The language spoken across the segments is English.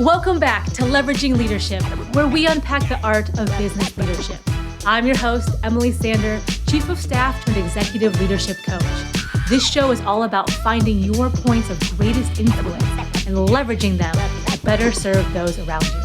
Welcome back to Leveraging Leadership, where we unpack the art of business leadership. I'm your host, Emily Sander, Chief of Staff turned Executive Leadership Coach. This show is all about finding your points of greatest influence and leveraging them to better serve those around you.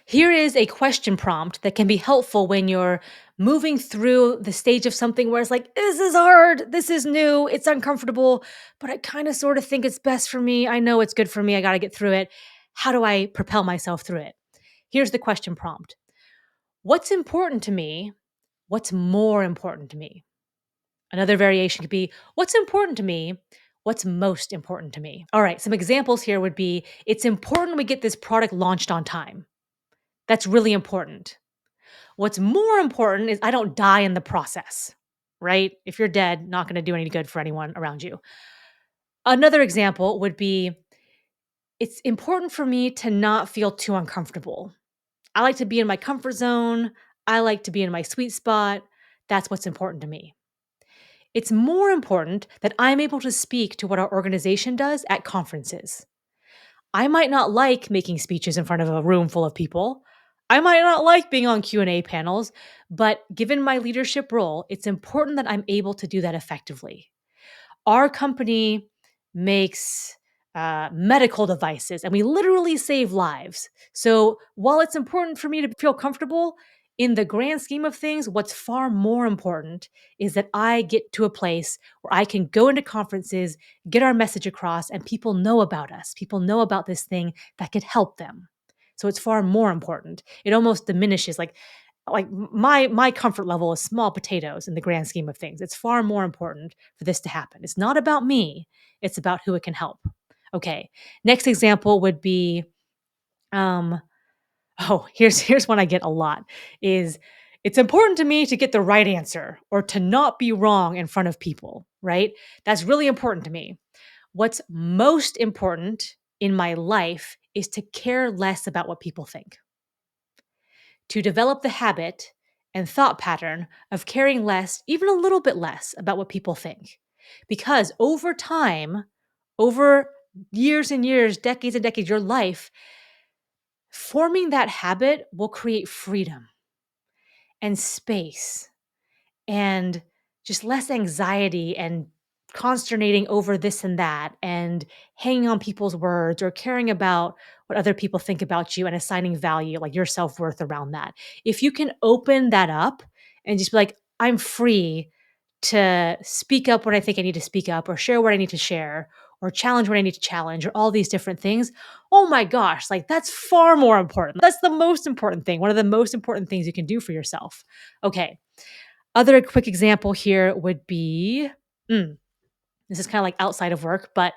Here is a question prompt that can be helpful when you're moving through the stage of something where it's like, this is hard, this is new, it's uncomfortable, but I kind of sort of think it's best for me. I know it's good for me. I got to get through it. How do I propel myself through it? Here's the question prompt. What's important to me? What's more important to me? Another variation could be, what's important to me? What's most important to me? All right, some examples here would be, it's important we get this product launched on time. That's really important. What's more important is I don't die in the process, right? If you're dead, not going to do any good for anyone around you. Another example would be, it's important for me to not feel too uncomfortable. I like to be in my comfort zone. I like to be in my sweet spot. That's what's important to me. It's more important that I'm able to speak to what our organization does at conferences. I might not like making speeches in front of a room full of people. I might not like being on Q&A panels, but given my leadership role, it's important that I'm able to do that effectively. Our company makes medical devices and we literally save lives. So while it's important for me to feel comfortable, in the grand scheme of things, what's far more important is that I get to a place where I can go into conferences, get our message across, and people know about us. People know about this thing that could help them. So it's far more important. It almost diminishes like my comfort level is small potatoes in the grand scheme of things. It's far more important for this to happen. It's not about me, it's about who it can help. Okay. Next example would be here's one I get a lot is it's important to me to get the right answer or to not be wrong in front of people, right? That's really important to me. What's most important in my life is to care less about what people think, to develop the habit and thought pattern of caring less, even a little bit less, about what people think. Because over time, over years and years, decades and decades, your life, forming that habit will create freedom and space and just less anxiety and consternating over this and that and hanging on people's words or caring about what other people think about you and assigning value, like your self-worth around that. If you can open that up and just be like, I'm free to speak up when I think I need to speak up or share what I need to share or challenge what I need to challenge or all these different things. Oh my gosh, like that's far more important. That's the most important thing. One of the most important things you can do for yourself. Okay. Other quick example here would be, this is kind of like outside of work, but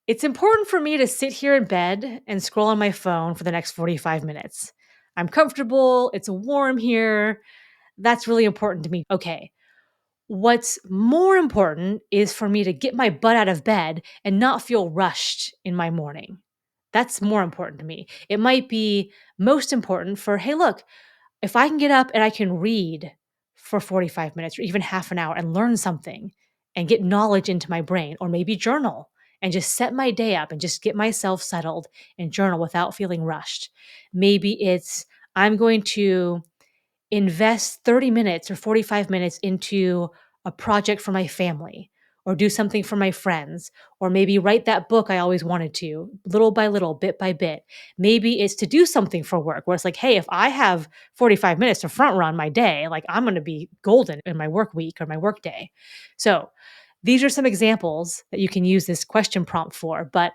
it's important for me to sit here in bed and scroll on my phone for the next 45 minutes. I'm comfortable. It's warm here. That's really important to me. Okay. What's more important is for me to get my butt out of bed and not feel rushed in my morning. That's more important to me. It might be most important for, hey, look, if I can get up and I can read for 45 minutes or even half an hour and learn something and get knowledge into my brain, or maybe journal and just set my day up and just get myself settled and journal without feeling rushed. Maybe it's I'm going to invest 30 minutes or 45 minutes into a project for my family or do something for my friends or maybe write that book I always wanted to, little by little, bit by bit. Maybe it's to do something for work where it's like, hey, if I have 45 minutes to front run my day, like I'm going to be golden in my work week or my work day. So these are some examples that you can use this question prompt for. But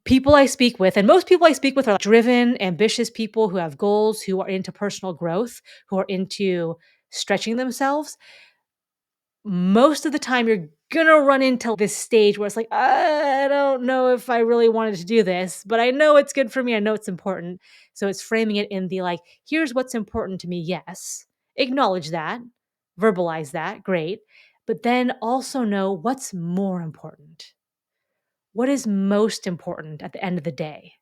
people I speak with, and most people I speak with are driven, ambitious people who have goals, who are into personal growth, who are into stretching themselves. Most of the time, you're going to run into this stage where it's like, I don't know if I really wanted to do this, but I know it's good for me. I know it's important. So it's framing it in the like, here's what's important to me. Yes. Acknowledge that, verbalize that. Great. But then also know what's more important. What is most important at the end of the day?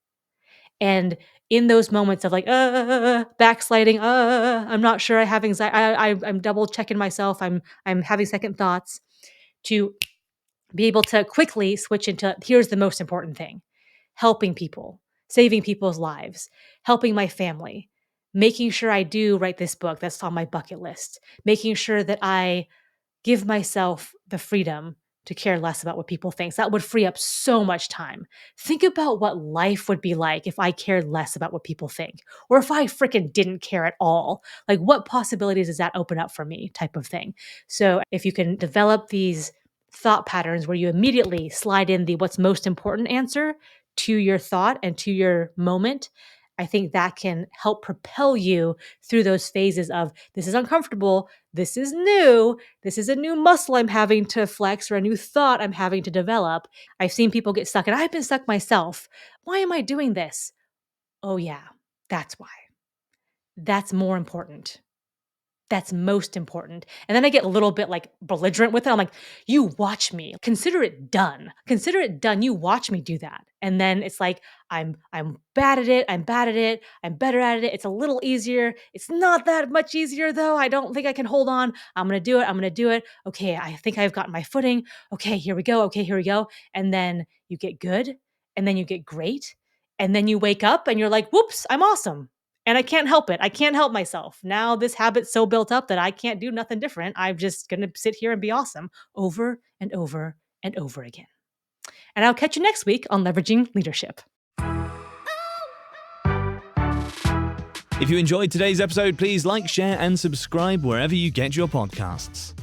And in those moments of like, backsliding, I'm not sure I have anxiety. I'm double checking myself. I'm having second thoughts to be able to quickly switch into here's the most important thing: helping people, saving people's lives, helping my family, making sure I do write this book that's on my bucket list, making sure that I give myself the freedom to care less about what people think. So that would free up so much time. Think about what life would be like if I cared less about what people think, or if I freaking didn't care at all. Like, what possibilities does that open up for me, type of thing. So, if you can develop these thought patterns where you immediately slide in the what's most important answer to your thought and to your moment, I think that can help propel you through those phases of this is uncomfortable, this is new, this is a new muscle I'm having to flex or a new thought I'm having to develop. I've seen people get stuck, and I've been stuck myself. Why am I doing this? Oh, yeah, that's why. That's more important. That's most important. And then I get a little bit like belligerent with it. I'm like, you watch me. Consider it done. Consider it done. You watch me do that. And then it's like, I'm bad at it. I'm bad at it. I'm better at it. It's a little easier. It's not that much easier though. I don't think I can hold on. I'm gonna do it. I'm gonna do it. Okay, I think I've gotten my footing. Okay, here we go. Okay, here we go. And then you get good, and then you get great. And then you wake up and you're like, whoops, I'm awesome. And I can't help it. I can't help myself. Now this habit's so built up that I can't do nothing different. I'm just going to sit here and be awesome over and over and over again. And I'll catch you next week on Leveraging Leadership. If you enjoyed today's episode, please like, share, and subscribe wherever you get your podcasts.